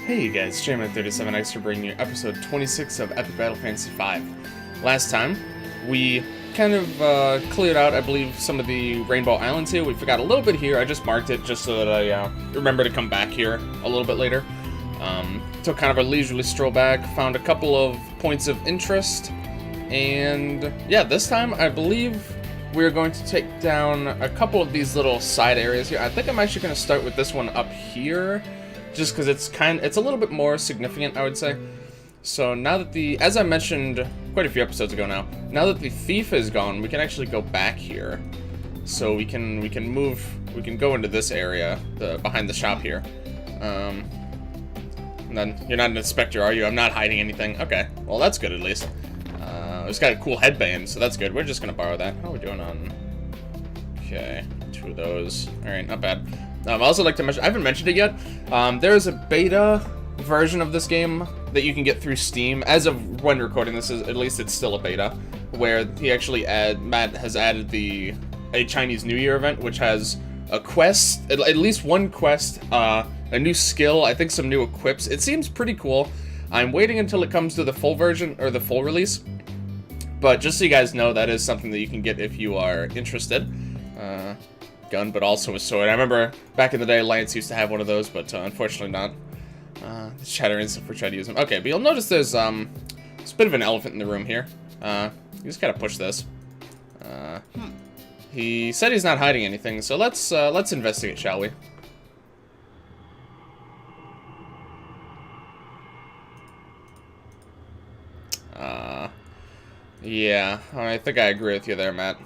Hey guys, JMan37X to bring you episode 26 of Epic Battle Fantasy V. Last time, we kind of cleared out, I believe, some of the Rainbow Islands here. We forgot a little bit here. I just marked it just so that I remember to come back here a little bit later. Took kind of a leisurely stroll back, found a couple of points of interest, and yeah, this time I believe we're going to take down a couple of these little side areas here. I think I'm actually going to start with this one up here, just because it's a little bit more significant, I would say. So now that as I mentioned quite a few episodes ago now that the thief is gone, we can actually go back here. So we can go into this area, behind the shop here. And then you're not an inspector, are you? I'm not hiding anything. Okay, well that's good at least. It's got a cool headband, so that's good. We're just gonna borrow that. How are we doing on? Okay, 2 of those. All right, not bad. I also like to mention, I haven't mentioned it yet, there is a beta version of this game that you can get through Steam. As of when recording this, at least it's still a beta, where Matt has added a Chinese New Year event, which has a quest, at least one quest, a new skill, I think some new equips. It seems pretty cool. I'm waiting until it comes to the full version, or the full release, but just so you guys know, that is something that you can get if you are interested. Gun, but also a sword. I remember back in the day, Lance used to have one of those, but unfortunately not. The Shatter Instant for trying to use them. Okay, but you'll notice there's a bit of an elephant in the room here. You just gotta push this. He said he's not hiding anything, so let's investigate, shall we? Yeah, I think I agree with you there, Matt.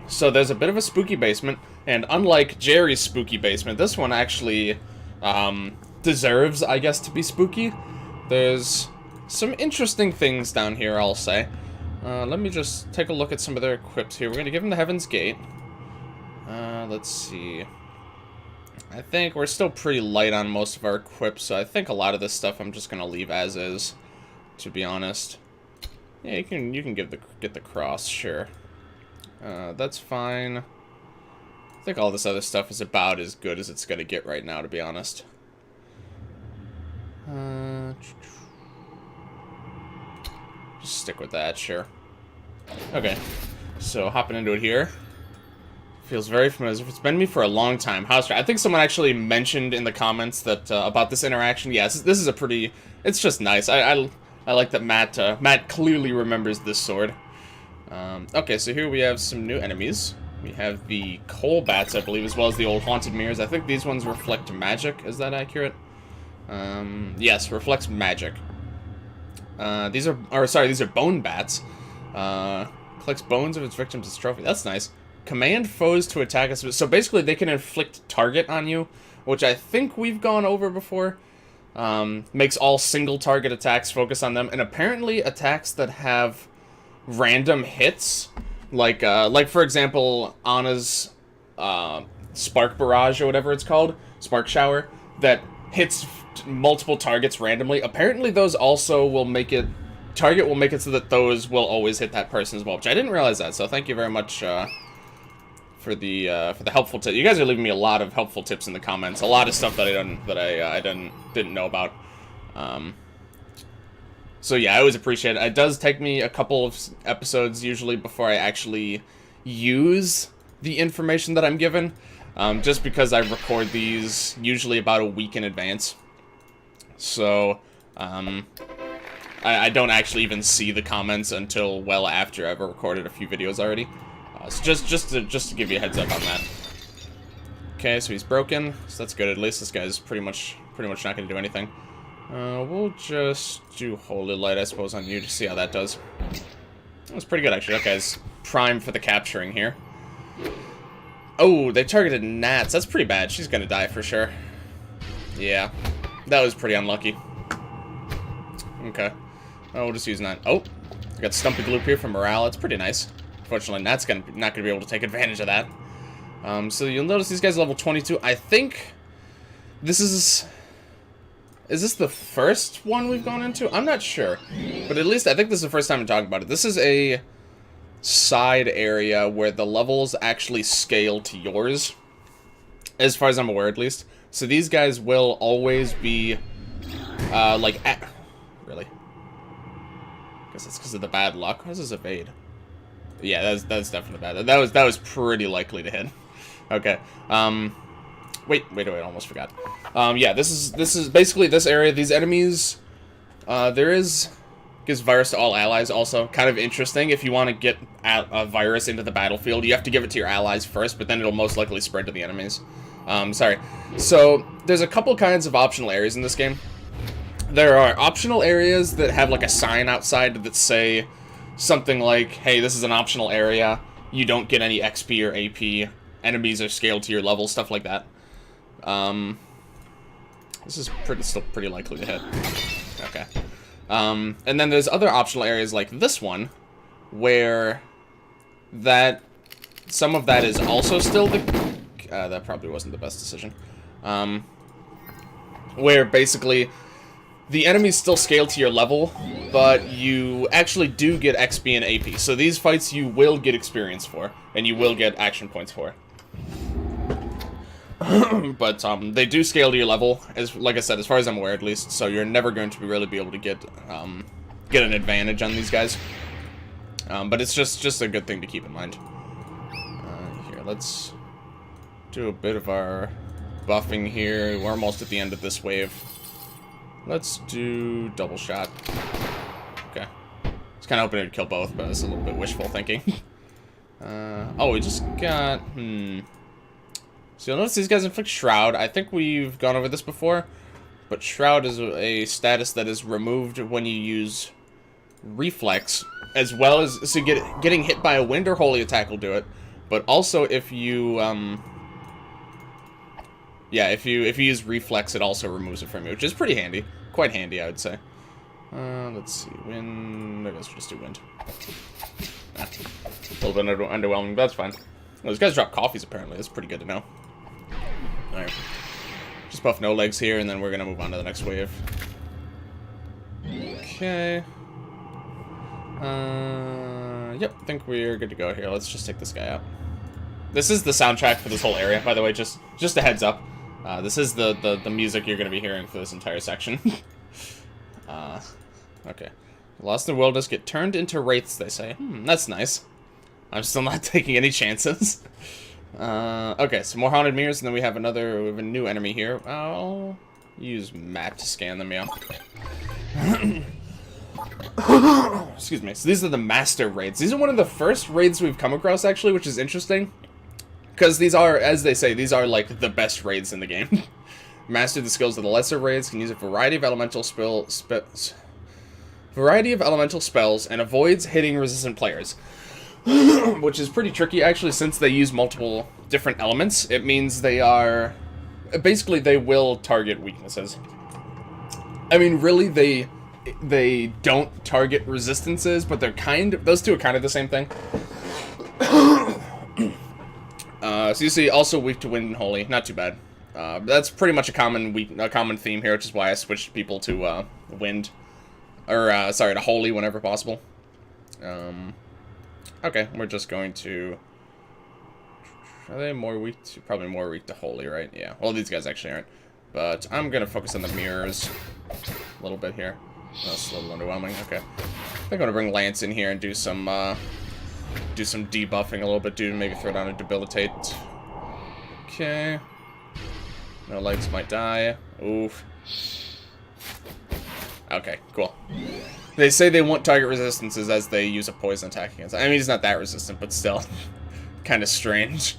So there's a bit of a spooky basement, and unlike Jerry's spooky basement, this one actually deserves, I guess, to be spooky. There's some interesting things down here, I'll say. Let me just take a look at some of their equips here. We're going to give them the Heaven's Gate. Let's see. I think we're still pretty light on most of our equips, so I think a lot of this stuff I'm just going to leave as is, to be honest. Yeah, you can get the cross, sure. That's fine. I think all this other stuff is about as good as it's gonna get right now, to be honest. Just stick with that, sure. Okay, so hopping into it here. Feels very familiar, as if it's been me for a long time. House, I think someone actually mentioned in the comments that about this interaction. Yes, this is a pretty. It's just nice. I like that Matt clearly remembers this sword. Okay, so here we have some new enemies. We have the coal bats, I believe, as well as the old haunted mirrors. I think these ones reflect magic. Is that accurate? Yes, reflects magic. These are bone bats. Collects bones of its victims as trophy. That's nice. Command foes to attack us. So basically, they can inflict target on you, which I think we've gone over before. Makes all single target attacks focus on them, and apparently attacks that have random hits, like for example, Anna's spark barrage or whatever it's called, spark shower, that hits multiple targets randomly. Apparently those also will make it so that those will always hit that person as well, which I didn't realize that. So thank you very much for the helpful tip. You guys are leaving me a lot of helpful tips in the comments. A lot of stuff that I didn't know about. So yeah, I always appreciate it. It does take me a couple of episodes usually before I actually use the information that I'm given, just because I record these usually about a week in advance. So I don't actually even see the comments until well after I've recorded a few videos already. So just to give you a heads up on that. Okay, so he's broken, so that's good. At least this guy's pretty much not going to do anything. We'll just do Holy Light, I suppose, on you to see how that does. That's pretty good, actually. That guy's prime for the capturing here. Oh, they targeted Nats. That's pretty bad. She's gonna die for sure. Yeah, that was pretty unlucky. Okay. Oh, we'll just use Nat. Oh, we got Stumpy Gloop here for morale. It's pretty nice. Unfortunately, Nat's not gonna be able to take advantage of that. So you'll notice these guys are level 22. I think this is... Is this the first one we've gone into? I'm not sure. But at least I think this is the first time I'm talking about it. This is a side area where the levels actually scale to yours. As far as I'm aware, at least. So these guys will always be Really? Guess it's because of the bad luck. How does this evade? Yeah, that's definitely bad. That was pretty likely to hit. Okay. Wait, I almost forgot. Yeah, this is basically this area. These enemies, gives virus to all allies. Also, kind of interesting. If you want to get a virus into the battlefield, you have to give it to your allies first, but then it'll most likely spread to the enemies. Sorry. So there's a couple kinds of optional areas in this game. There are optional areas that have like a sign outside that say something like, "Hey, this is an optional area. You don't get any XP or AP. Enemies are scaled to your level," stuff like that. This is still pretty likely to hit. Okay. And then there's other optional areas like this one, where some of that is also still the... that probably wasn't the best decision. Where basically the enemies still scale to your level, but you actually do get XP and AP. So these fights you will get experience for, and you will get action points for. But they do scale to your level, like I said, as far as I'm aware at least, so you're never going to really be able to get an advantage on these guys. But it's just a good thing to keep in mind. Here, let's do a bit of our buffing here. We're almost at the end of this wave. Let's do double shot. Okay. I was kind of hoping it would kill both, but it's a little bit wishful thinking. Oh, we just got... So you'll notice these guys inflict Shroud. I think we've gone over this before, but Shroud is a status that is removed when you use Reflex, as well as... So getting hit by a wind or holy attack will do it, but also if you... Yeah, if you use Reflex, it also removes it from you, which is pretty handy. Quite handy, I would say. Let's see. Wind... I guess we'll just do wind. A little bit underwhelming, but that's fine. Well, these guys drop coffees, apparently. That's pretty good to know. Alright. Just buff no legs here, and then we're gonna move on to the next wave. Okay. Yep, I think we're good to go here. Let's just take this guy out. This is the soundtrack for this whole area, by the way, just a heads up. This is the music you're gonna be hearing for this entire section. Okay. Lost in the wilderness get turned into wraiths, they say. That's nice. I'm still not taking any chances. Okay, some more haunted mirrors, and then we have a new enemy here. I'll use map to scan them, yeah. Excuse me. So these are the master raids. These are one of the first raids we've come across, actually, which is interesting. Because these are, as they say, these are like the best raids in the game. Master the skills of the lesser raids, can use a variety of elemental spells, and avoids hitting resistant players. Which is pretty tricky, actually, since they use multiple different elements. It means they are... Basically, they will target weaknesses. I mean, really, they don't target resistances, but they're those two are kind of the same thing. So you see, also weak to wind and holy. Not too bad. That's pretty much a common theme here, which is why I switched people to wind. Or, sorry, to holy whenever possible. Okay, we're just going to... Are they more weak to... Probably more weak to holy, right? Yeah. Well, these guys actually aren't. But I'm going to focus on the mirrors a little bit here. That's a little underwhelming. Okay. I'm going to bring Lance in here and do some debuffing a little bit, dude. Maybe throw down a debilitate. Okay. No legs might die. Oof. Okay, cool. They say they won't target resistances as they use a poison attack against. I mean, he's not that resistant, but still. Kind of strange.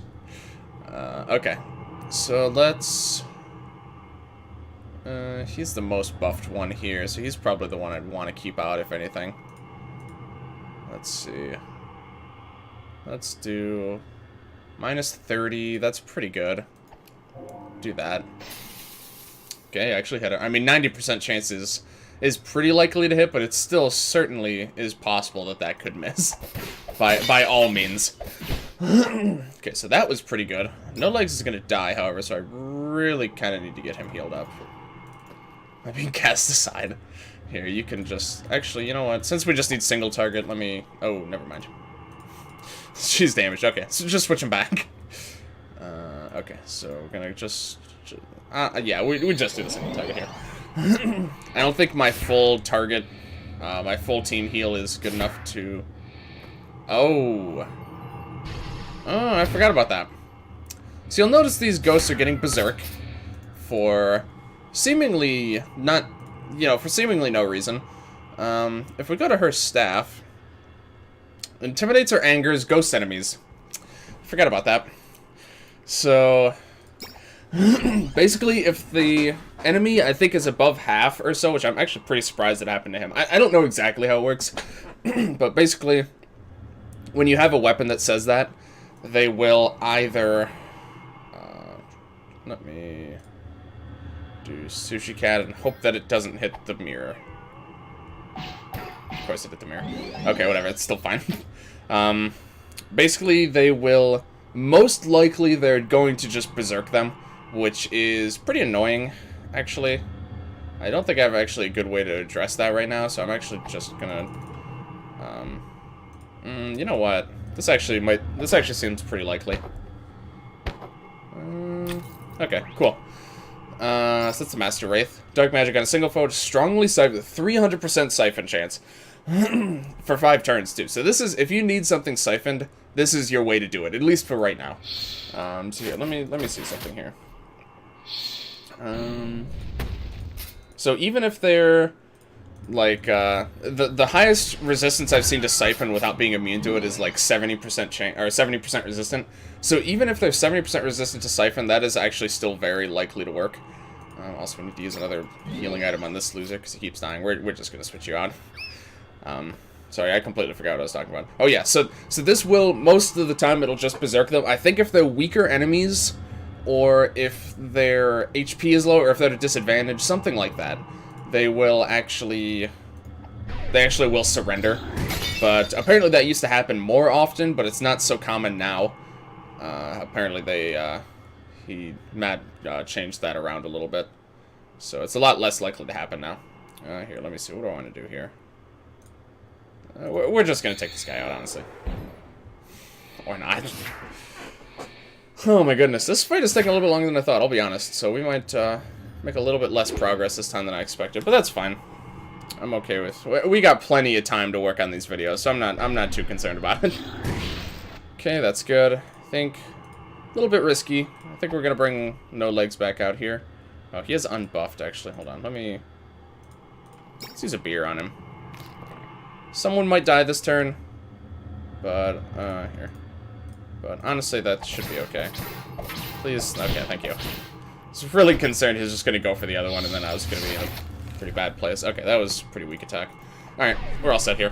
Okay. So let's... he's the most buffed one here, so he's probably the one I'd want to keep out, if anything. Let's see. Let's do... minus 30, that's pretty good. Do that. Okay, I actually had a... I mean, 90% chances is pretty likely to hit, but it still certainly is possible that could miss. by all means. Okay, so that was pretty good. No legs is gonna die, however, so I really kind of need to get him healed up. I mean, cast aside. Here, you can just... Actually, you know what? Since we just need single target, let me... Oh, never mind. She's damaged. Okay, so just switch him back. Okay, so we're gonna just... yeah, we just do the single target here. I don't think my full target, my full team heal is good enough to... Oh. Oh, I forgot about that. So you'll notice these ghosts are getting berserk for seemingly not, for seemingly no reason. If we go to her staff, intimidates or angers ghost enemies. Forgot about that. So, basically, if the enemy, I think, is above half or so, which I'm actually pretty surprised that happened to him. I don't know exactly how it works, but basically, when you have a weapon that says that, they will either... let me do Sushi Cat and hope that it doesn't hit the mirror. Of course it hit the mirror. Okay, whatever, it's still fine. Basically, they will... Most likely, they're going to just berserk them, which is pretty annoying, actually. I don't think I have actually a good way to address that right now, so I'm actually just gonna... you know what? This actually seems pretty likely. Okay, cool. So that's the Master Wraith. Dark Magic on a single foe, strongly siphon, 300% siphon chance. For 5 turns, too. So this is, if you need something siphoned, this is your way to do it, at least for right now. So here, let me see something here. So even if they're, like, the highest resistance I've seen to siphon without being immune to it is, like, 70% chance, or 70% resistant. So even if they're 70% resistant to siphon, that is actually still very likely to work. Also, we need to use another healing item on this loser, because he keeps dying. We're just gonna switch you on. Sorry, I completely forgot what I was talking about. Oh yeah, so this will, most of the time, it'll just berserk them. I think if they're weaker enemies, or if their HP is low, or if they're at a disadvantage, something like that, they actually will surrender. But apparently that used to happen more often, but it's not so common now. Apparently Matt changed that around a little bit. So it's a lot less likely to happen now. Here, let me see, what do I want to do here? We're just going to take this guy out, honestly. Or not. Oh my goodness, this fight is taking a little bit longer than I thought, I'll be honest. So we might make a little bit less progress this time than I expected, but that's fine. I'm okay with... We got plenty of time to work on these videos, so I'm not too concerned about it. Okay, that's good. I think... A little bit risky. I think we're going to bring No Legs back out here. Oh, he is unbuffed, actually. Hold on, let's use a beer on him. Someone might die this turn, but, here. But honestly, that should be okay. Please, okay, thank you. I was really concerned he was just going to go for the other one, and then I was going to be in a pretty bad place. Okay, that was a pretty weak attack. Alright, we're all set here.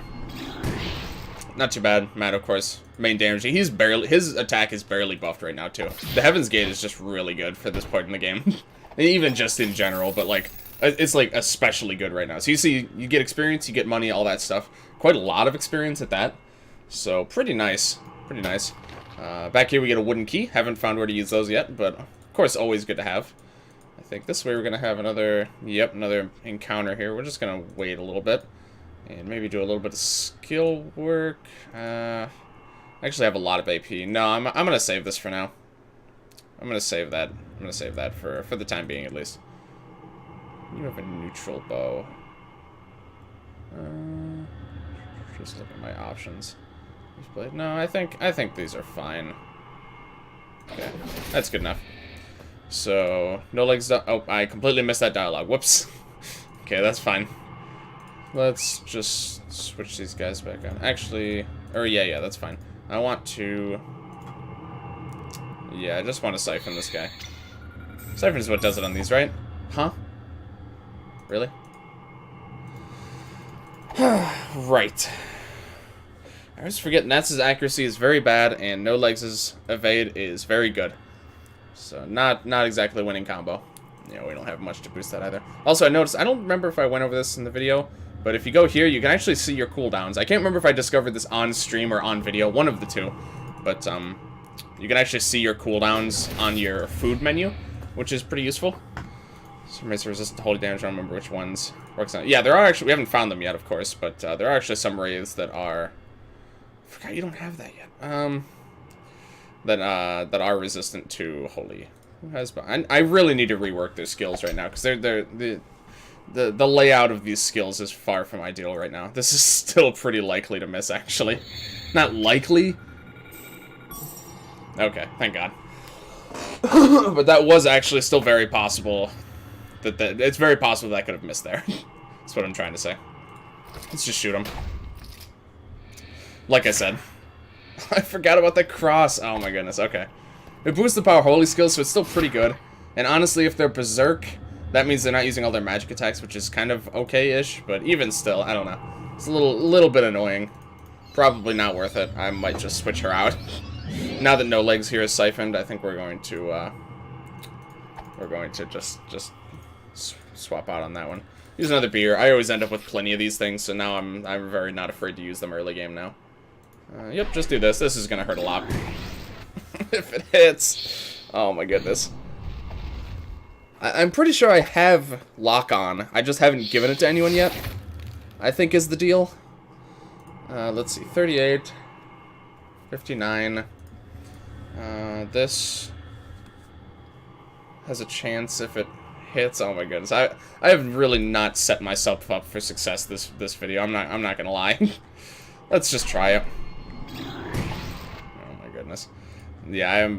Not too bad. Matt, of course, main damage. His attack is barely buffed right now, too. The Heaven's Gate is just really good for this point in the game. Even just in general, but, like, it's, like, especially good right now. So you see, you get experience, you get money, all that stuff. Quite a lot of experience at that. So, pretty nice. Pretty nice. Back here we get a wooden key. Haven't found where to use those yet, but, of course, always good to have. I think this way we're going to have another encounter here. We're just going to wait a little bit. And maybe do a little bit of skill work. I actually have a lot of AP. No, I'm going to save this for now. I'm going to save that. I'm going to save that for the time being, at least. You have a neutral bow. Just look at my options. No, I think these are fine. Okay, that's good enough. So, No Legs... Oh, I completely missed that dialogue. Whoops. Okay, that's fine. Let's just switch these guys back on. Actually... Or, yeah, that's fine. I want to... Yeah, I just want to siphon this guy. Siphon is what does it on these, right? Huh? Really? Right. I always forget Nats' accuracy is very bad, and No Legs' evade is very good. So, not exactly a winning combo. You know, we don't have much to boost that either. Also, I noticed, I don't remember if I went over this in the video, but if you go here, you can actually see your cooldowns. I can't remember if I discovered this on stream or on video, one of the two. But, you can actually see your cooldowns on your food menu, which is pretty useful. Some rays are resistant to holy damage, I don't remember which ones. Works on. Yeah, there are actually, we haven't found them yet, of course, but there are actually some rays that are... I forgot you don't have that yet. That are resistant to holy. Who has? I really need to rework their skills right now because The layout of these skills is far from ideal right now. This is still pretty likely to miss, actually. Not likely. Okay, thank God. But that was actually still very possible. It's very possible that I could have missed there. That's what I'm trying to say. Let's just shoot him. Like I said. I forgot about the cross. Oh my goodness, okay. It boosts the power holy skill, so it's still pretty good. And honestly, if they're berserk, that means they're not using all their magic attacks, which is kind of okay-ish, but even still, I don't know. It's a little bit annoying. Probably not worth it. I might just switch her out. Now that no legs here is siphoned, I think we're going to just swap out on that one. Use another beer. I always end up with plenty of these things, so now I'm very not afraid to use them early game now. Yep, just do this. This is gonna hurt a lot. If it hits. Oh my goodness. I'm pretty sure I have lock on. I just haven't given it to anyone yet, I think is the deal. Let's see. 38. 59. This has a chance if it hits. Oh my goodness. I have really not set myself up for success this video. I'm not gonna lie. Let's just try it. Oh my goodness. Yeah, I am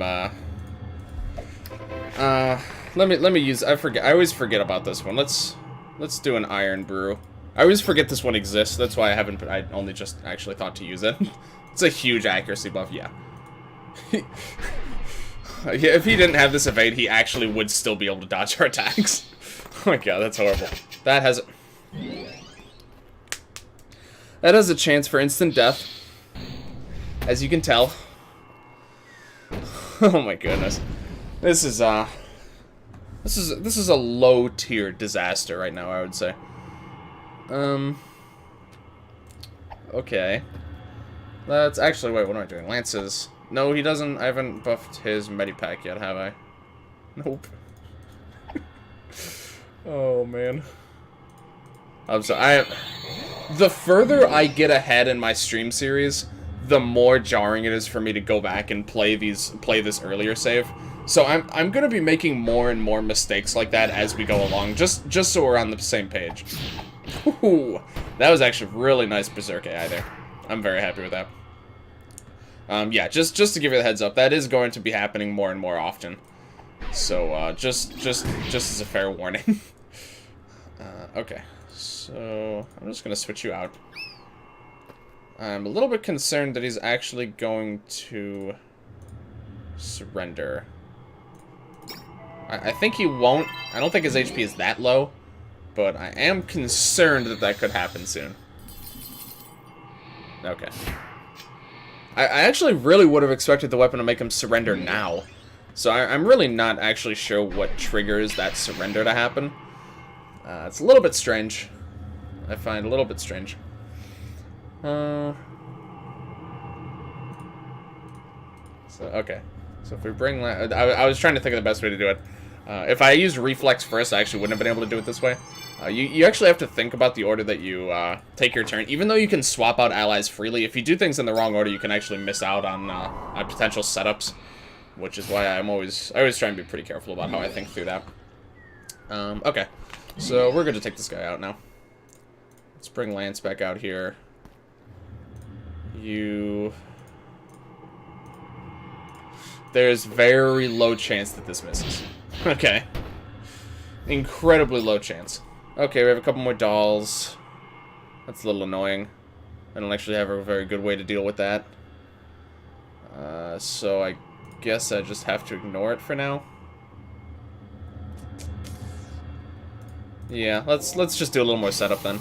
let me use I always forget about this one. Let's do an iron brew. I always forget this one exists. That's why I only just actually thought to use it. It's a huge accuracy buff, yeah. Yeah, if he didn't have this evade, he actually would still be able to dodge our attacks. Oh my god, that's horrible. That has a chance for instant death, as you can tell. Oh my goodness, this is a low tier disaster right now, I would say. Okay. That's actually, wait, what am I doing? Lances. No, he doesn't. I haven't buffed his Medipack yet, have I? Nope. Oh, man. I'm sorry. The further I get ahead in my stream series, the more jarring it is for me to go back and play this earlier save. So I'm gonna be making more and more mistakes like that as we go along, just so we're on the same page. Ooh, that was actually really nice Berserk AI there. I'm very happy with that. Yeah, just to give you the heads up, that is going to be happening more and more often. So, just as a fair warning. Okay, so I'm just gonna switch you out. I'm a little bit concerned that he's actually going to surrender. I think he won't. I don't think his HP is that low, but I am concerned that could happen soon. Okay. I actually really would have expected the weapon to make him surrender now. So I'm really not actually sure what triggers that surrender to happen. It's a little bit strange. I find a little bit strange. So, okay. So if we bring... I was trying to think of the best way to do it. If I used Reflex first, I actually wouldn't have been able to do it this way. You actually have to think about the order that you take your turn. Even though you can swap out allies freely, if you do things in the wrong order, you can actually miss out on potential setups. Which is why I always try and be pretty careful about how I think through that. Okay. So we're going to take this guy out now. Let's bring Lance back out here. There's very low chance that this misses. Okay. Incredibly low chance. Okay, we have a couple more dolls. That's a little annoying. I don't actually have a very good way to deal with that. So I guess I just have to ignore it for now. Yeah, let's just do a little more setup then.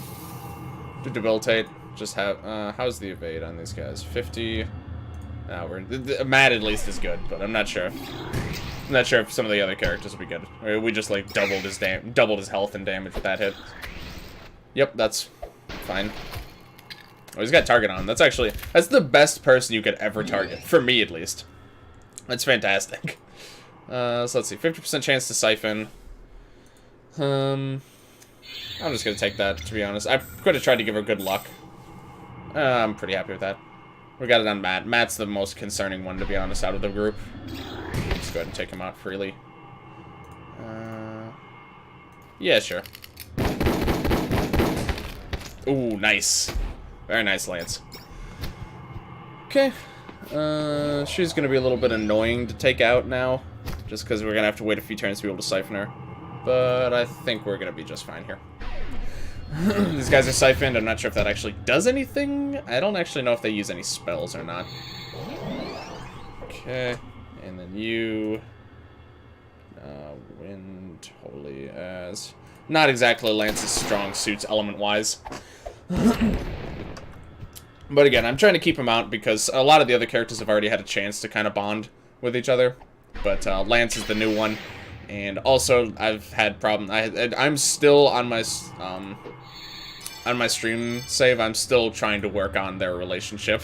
To debilitate. Just have how's the evade on these guys? 50. Matt at least is good, but I'm not sure. I'm not sure if some of the other characters will be good. Or we just like doubled his health and damage with that hit. Yep, that's fine. Oh, he's got target on. That's the best person you could ever target, for me at least. That's fantastic. So let's see, 50% chance to siphon. I'm just gonna take that, to be honest. I could have tried to give her good luck. I'm pretty happy with that. We got it on Matt. Matt's the most concerning one, to be honest, out of the group. Let's go ahead and take him out freely. Yeah, sure. Ooh, nice. Very nice, Lance. Okay. She's going to be a little bit annoying to take out now. Just because we're going to have to wait a few turns to be able to siphon her. But I think we're going to be just fine here. These guys are siphoned. I'm not sure if that actually does anything. I don't actually know if they use any spells or not. Okay. And then you... wind, holy as... Not exactly Lance's strong suits element-wise. But again, I'm trying to keep him out because a lot of the other characters have already had a chance to kind of bond with each other. But Lance is the new one. And also, I've had problems. I'm still on my stream save. I'm still trying to work on their relationship.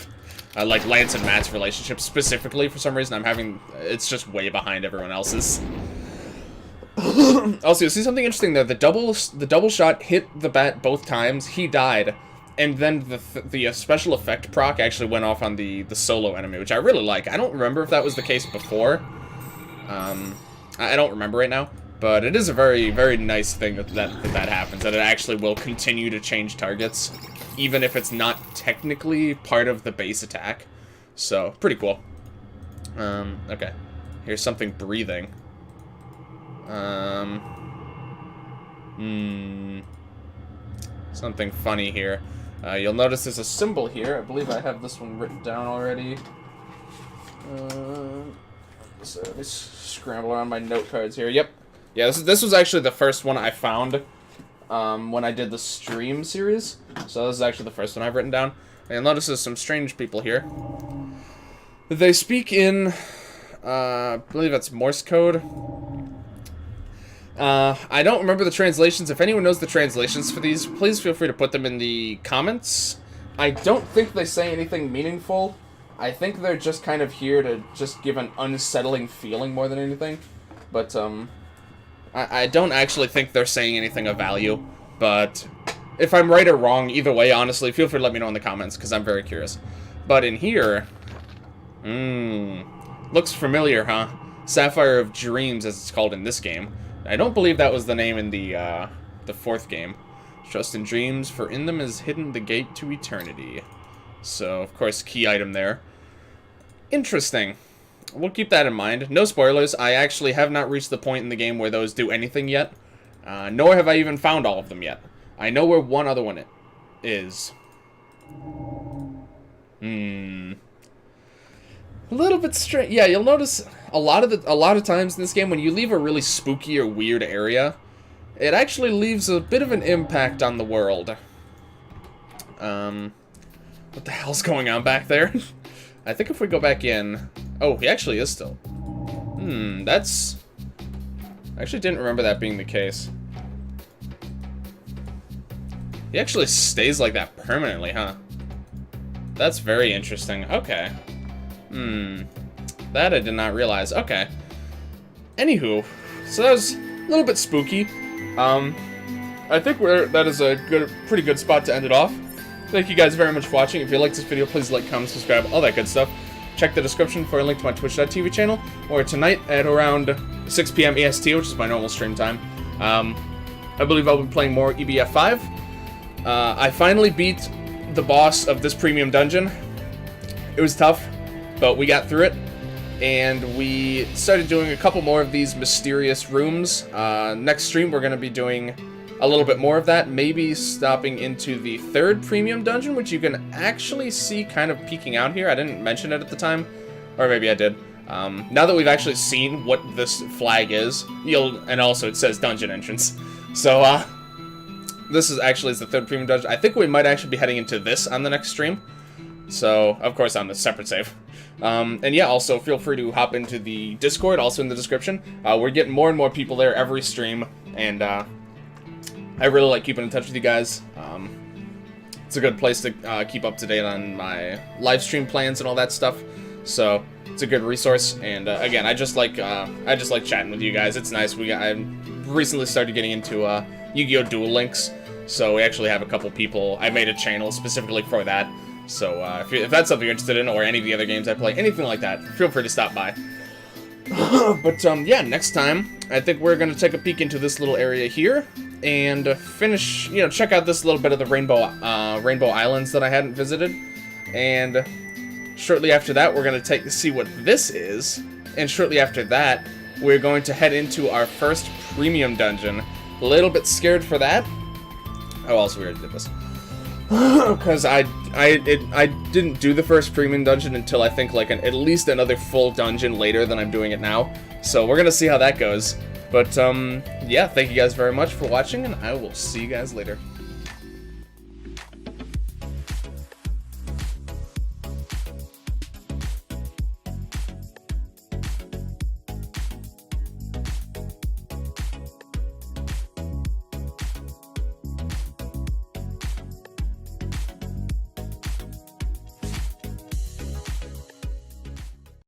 Like Lance and Matt's relationship specifically, for some reason, it's just way behind everyone else's. Also, you see something interesting there. The double shot hit the bat both times. He died, and then the special effect proc actually went off on the solo enemy, which I really like. I don't remember if that was the case before. I don't remember right now, but it is a very, very nice thing that happens. That it actually will continue to change targets, even if it's not technically part of the base attack. So pretty cool. Okay, here's something breathing. Something funny here. You'll notice there's a symbol here. I believe I have this one written down already. So let me scramble around my note cards here. Yep. Yeah, this was actually the first one I found when I did the stream series. So this is actually the first one I've written down. And you'll notice there's some strange people here. They speak in, I believe that's Morse code. I don't remember the translations. If anyone knows the translations for these, please feel free to put them in the comments. I don't think they say anything meaningful. I think they're just kind of here to just give an unsettling feeling more than anything. But, I don't actually think they're saying anything of value. But if I'm right or wrong, either way, honestly, feel free to let me know in the comments, because I'm very curious. But in here... looks familiar, huh? Sapphire of Dreams, as it's called in this game. I don't believe that was the name in the fourth game. Trust in dreams, for in them is hidden the gate to eternity. So, of course, key item there. Interesting. We'll keep that in mind. No spoilers. I actually have not reached the point in the game where those do anything yet. Nor have I even found all of them yet. I know where one other one is. A little bit strange. Yeah, you'll notice a lot of times in this game when you leave a really spooky or weird area, it actually leaves a bit of an impact on the world. What the hell's going on back there? I think if we go back in... Oh, he actually is still. That's... I actually didn't remember that being the case. He actually stays like that permanently, huh? That's very interesting. Okay. That I did not realize. Okay. Anywho, so that was a little bit spooky. I think that is a pretty good spot to end it off. Thank you guys very much for watching. If you liked this video, please like, comment, subscribe, all that good stuff. Check the description for a link to my twitch.tv channel, or tonight at around 6 p.m. EST, which is my normal stream time. I believe I'll be playing more EBF 5. I finally beat the boss of this premium dungeon. It was tough, but we got through it, and we started doing a couple more of these mysterious rooms. Next stream, we're going to be doing a little bit more of that, maybe stopping into the third premium dungeon, which you can actually see kind of peeking out here. I didn't mention it at the time, or maybe I did. Now that we've actually seen what this flag is, and also it says dungeon entrance. So, this is actually the third premium dungeon. I think we might actually be heading into this on the next stream. So, of course, on the separate save. And yeah, also feel free to hop into the Discord, also in the description. We're getting more and more people there every stream, and I really like keeping in touch with you guys. It's a good place to keep up to date on my live stream plans and all that stuff. So it's a good resource. And again, I just like chatting with you guys. It's nice. I recently started getting into Yu-Gi-Oh! Duel Links, so we actually have a couple people. I made a channel specifically for that. So if that's something you're interested in, or any of the other games I play, anything like that, feel free to stop by. But yeah, next time I think we're gonna take a peek into this little area here. and finish, check out this little bit of the Rainbow Islands that I hadn't visited. And shortly after that, we're going to see what this is. And shortly after that, we're going to head into our first premium dungeon. A little bit scared for that. Oh, also we already did this. Because I didn't do the first premium dungeon until I think like at least another full dungeon later than I'm doing it now. So we're gonna see how that goes. But yeah, thank you guys very much for watching, and I will see you guys later.